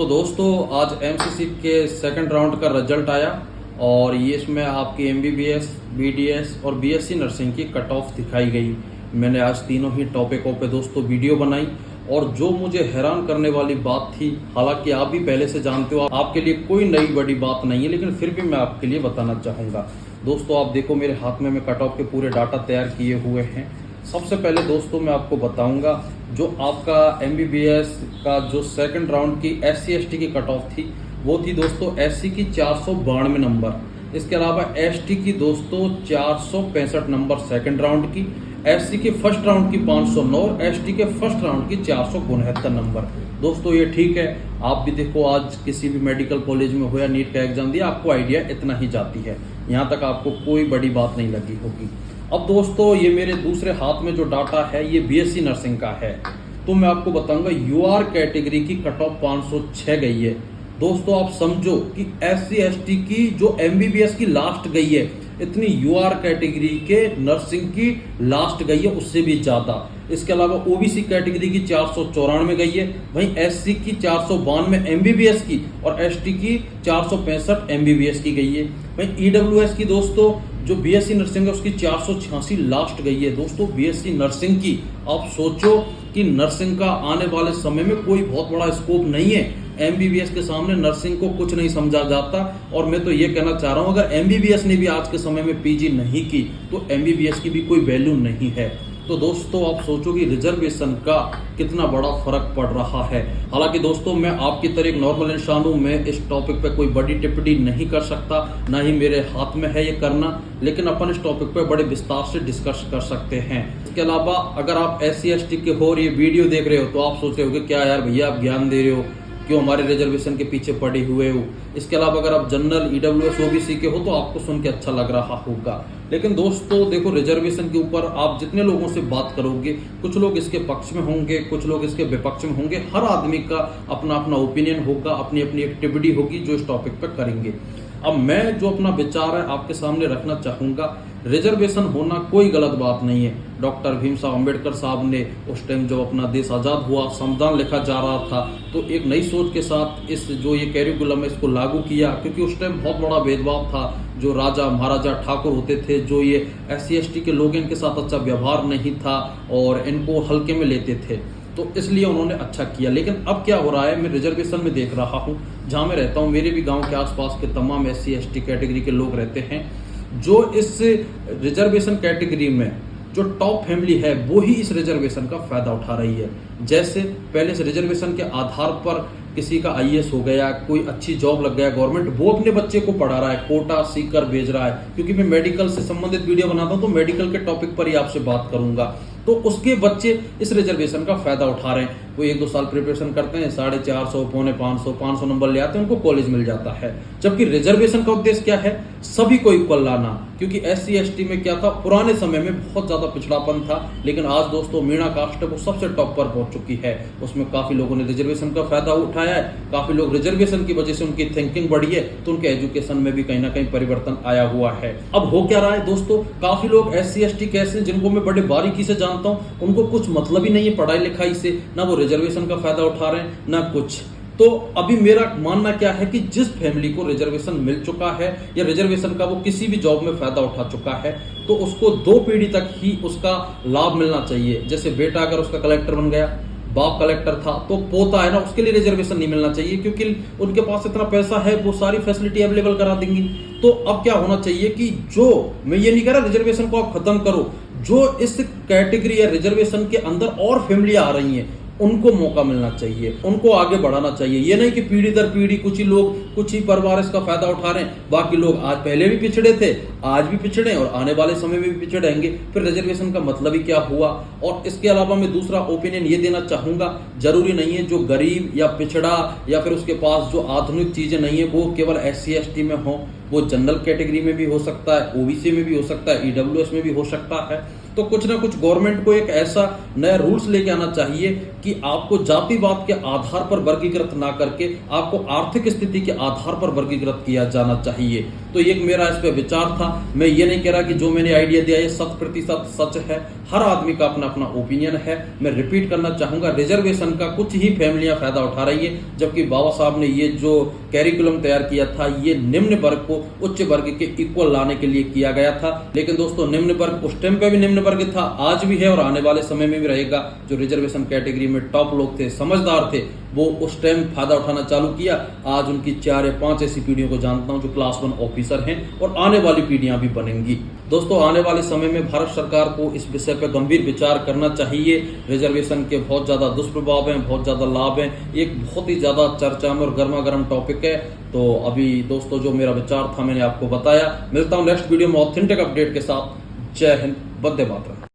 तो दोस्तों आज एमसीसी के सेकंड राउंड का रिजल्ट आया और ये इसमें आपकी एमबीबीएस, बीडीएस और बीएससी नर्सिंग की कट ऑफ दिखाई गई। मैंने आज तीनों ही टॉपिकों पे दोस्तों वीडियो बनाई और जो मुझे हैरान करने वाली बात थी, हालांकि आप भी पहले से जानते हो, आपके लिए कोई नई बड़ी बात नहीं है, लेकिन फिर भी मैं आपके लिए बताना चाहूँगा। दोस्तों आप देखो मेरे हाथ में मैं कट ऑफ के पूरे डाटा तैयार किए हुए हैं। सबसे पहले दोस्तों मैं आपको बताऊंगा जो आपका एमबीबीएस का जो सेकंड राउंड की एससी एसटी की कट ऑफ थी वो थी दोस्तों एससी की 492 नंबर। इसके अलावा एसटी की दोस्तों 465 नंबर सेकंड राउंड की, एससी के फर्स्ट राउंड की 509 और एसटी के फर्स्ट राउंड की 469 नंबर। दोस्तों ये ठीक है, आप भी देखो आज किसी भी मेडिकल कॉलेज में हो या नीट का एग्जाम दिया, आपको आइडिया इतना ही जाती है, यहाँ तक आपको कोई बड़ी बात नहीं लगी होगी। अब दोस्तों ये मेरे दूसरे हाथ में जो डाटा है ये बीएससी नर्सिंग का है, तो मैं आपको बताऊंगा यूआर कैटेगरी की कट ऑफ 506 गई है। दोस्तों आप समझो कि एससी एसटी की जो एमबीबीएस की लास्ट गई है, इतनी यूआर कैटेगरी के नर्सिंग की लास्ट गई है, उससे भी ज्यादा। इसके अलावा ओबीसी कैटेगरी की 494 गई है, वहीं एससी की 492 एमबीबीएस की और एसटी की 465 एमबीबीएस की गई है। वहीं ईडब्ल्यूएस की दोस्तों जो बीएससी नर्सिंग है उसकी 486 लास्ट गई है। दोस्तों बीएससी नर्सिंग की आप सोचो कि नर्सिंग का आने वाले समय में कोई बहुत बड़ा स्कोप नहीं है, एमबीबीएस के सामने नर्सिंग को कुछ नहीं समझा जाता। और मैं तो ये कहना चाह रहा हूं अगर एमबीबीएस ने भी आज के समय में पीजी नहीं की तो एमबीबीएस की भी कोई वैल्यू नहीं है। तो दोस्तों आप सोचो कि रिजर्वेशन का कितना बड़ा फर्क पड़ रहा है। हालांकि दोस्तों मैं आपकी तरह एक नॉर्मल इंसान हूं, मैं इस टॉपिक पे कोई बड़ी टिप्पणी नहीं कर सकता, ना ही मेरे हाथ में है ये करना, लेकिन अपन इस टॉपिक पे बड़े विस्तार से डिस्कस कर सकते हैं। इसके अलावा अगर आप एससी एसटी के हो और ये वीडियो देख रहे हो तो आप सोच रहे हो कि क्या यार भैया आप ज्ञान दे रहे हो, क्यों हमारे रिजर्वेशन के पीछे पड़े हुए हो। इसके अलावा अगर आप जनरल, ईडब्ल्यूएस, ओबीसी के हो तो आपको सुन के अच्छा लग रहा होगा, लेकिन दोस्तों देखो रिजर्वेशन के ऊपर आप जितने लोगों से बात करोगे, कुछ लोग इसके पक्ष में होंगे, कुछ लोग इसके विपक्ष में होंगे। हर आदमी का अपना अपना ओपिनियन होगा, अपनी अपनी एक्टिविटी होगी जो इस टॉपिक पर करेंगे। अब मैं जो अपना विचार है आपके सामने रखना चाहूंगा, रिजर्वेशन होना कोई गलत बात नहीं है। डॉक्टर भीमराव अंबेडकर साहब ने उस टाइम जब अपना देश आजाद हुआ, संविधान लिखा जा रहा था, तो एक नई सोच के साथ इस जो ये कैरिकुलम है इसको लागू किया, क्योंकि उस टाइम बहुत बड़ा भेदभाव था। जो राजा महाराजा ठाकुर होते थे, जो ये एससी एसटी के लोग, इनके साथ अच्छा व्यवहार नहीं था और इनको हल्के में लेते थे, तो इसलिए उन्होंने अच्छा किया। लेकिन अब क्या हो रहा है, मैं रिजर्वेशन में देख रहा हूँ, जहां मैं रहता हूँ, मेरे भी गांव के आसपास के तमाम एससी एसटी कैटेगरी के लोग रहते हैं, जो इस रिजर्वेशन कैटेगरी में जो टॉप फैमिली है वो ही इस रिजर्वेशन का फायदा उठा रही है। जैसे पहले इस रिजर्वेशन के आधार पर किसी का आईएएस हो गया, कोई अच्छी जॉब लग गया गवर्नमेंट, वो अपने बच्चे को पढ़ा रहा है, कोटा सीकर भेज रहा है। क्योंकि मैं मेडिकल से संबंधित वीडियो बनाता हूं तो मेडिकल के टॉपिक पर ही आपसे बात करूंगा, तो उसके बच्चे इस रिजर्वेशन का फायदा उठा रहे हैं। वो 1-2 साल प्रिपरेशन करते हैं, 450, पौने 500 नंबर ले आते हैं, उनको कॉलेज मिल जाता है। जबकि रिजर्वेशन का उद्देश्य क्या है, सभी को इक्वल लाना। क्योंकि एससी एसटी में क्या था, पुराने समय में बहुत ज्यादा पिछड़ापन था, लेकिन आज दोस्तों मीणा कास्ट वो सबसे टॉप पर पहुंच चुकी है। उसमें काफी लोगों ने रिजर्वेशन का फायदा उठाया है, काफी लोग रिजर्वेशन की वजह से उनकी थिंकिंग बढ़ी है, तो उनके एजुकेशन में भी कहीं ना कहीं परिवर्तन आया हुआ है। अब हो क्या रहा है दोस्तों, काफी लोग एससी एसटी कैसे, जिनको मैं बड़े बारीकी से जानता हूं, उनको कुछ मतलब ही नहीं है पढ़ाई लिखाई से, ना वो रिजर्वेशन का फायदा उठा रहे हैं ना कुछ। तो अभी मेरा मानना क्या है कि जिस फैमिली को रिजर्वेशन मिल चुका है या रिजर्वेशन का वो किसी भी जॉब में फायदा उठा चुका है, तो उसको 2 पीढ़ी तक ही उसका लाभ मिलना चाहिए। जैसे बेटा अगर उसका कलेक्टर बन गया, बाप कलेक्टर था, तो पोता है ना, उसके लिए रिजर्वेशन नहीं मिलना चाहिए, क्योंकि उनके पास इतना पैसा है, वो सारी फैसिलिटी अवेलेबल करा देंगी। तो अब क्या होना चाहिए कि जो, मैं ये नहीं कह रहा रिजर्वेशन को आप खत्म करो, जो इस कैटेगरी या रिजर्वेशन के अंदर और फैमिली आ रही हैं उनको मौका मिलना चाहिए, उनको आगे बढ़ाना चाहिए। ये नहीं कि पीढ़ी दर पीढ़ी कुछ ही लोग, कुछ ही परिवार इसका फायदा उठा रहे हैं, बाकी लोग आज पहले भी पिछड़े थे, आज भी पिछड़े और आने वाले समय में भी पिछड़ेंगे, फिर रिजर्वेशन का मतलब ही क्या हुआ। और इसके अलावा मैं दूसरा ओपिनियन ये देना चाहूंगा, जरूरी नहीं है जो गरीब या पिछड़ा या फिर उसके पास जो आधुनिक चीजें नहीं है वो केवल एससी एसटी में हो, वो जनरल कैटेगरी में भी हो सकता है, ओबीसी में भी हो सकता है, ईडब्ल्यूएस में भी हो सकता है। तो कुछ ना कुछ गवर्नमेंट को एक ऐसा नया रूल्स लेके आना चाहिए कि आपको जातिवाद के आधार पर वर्गीकृत ना करके आपको आर्थिक स्थिति के आधार पर वर्गीकृत किया जाना चाहिए। तो एक मेरा इस पे विचार था। मैं ये नहीं कह रहा कि जो मैंने आइडिया दिया ये 100% सच है, हर आदमी का अपना अपना ओपिनियन है। मैं रिपीट करना चाहूंगा, रिजर्वेशन का कुछ ही फैमिलियां फायदा उठा रही है, जबकि बाबा साहब ने ये जो कैरिकुलम तैयार किया था ये निम्न वर्ग को उच्च वर्ग के इक्वल लाने के लिए किया गया था। लेकिन दोस्तों निम्न वर्ग उस टाइम पे भी निम्न वर्ग था, आज भी है और आने वाले समय में भी रहेगा। जो रिजर्वेशन कैटेगरी में टॉप लोग थे, समझदार थे, वो उस टाइम फायदा उठाना चालू किया। आज उनकी 4 या 5 ऐसी पीढ़ियों को जानता हूं जो क्लास 1 ऑफिसर हैं और आने वाली पीढ़ियां भी बनेंगी। दोस्तों आने वाले समय में भारत सरकार को इस विषय पर गंभीर विचार करना चाहिए। रिजर्वेशन के बहुत ज्यादा दुष्प्रभाव हैं, बहुत ज्यादा लाभ हैं, एक बहुत ही ज्यादा चर्चा में और गर्मा गर्म टॉपिक है। तो अभी दोस्तों जो मेरा विचार था मैंने आपको बताया। मिलता हूं नेक्स्ट वीडियो में ऑथेंटिक अपडेट के साथ। जय हिंद, वंदे मातरम।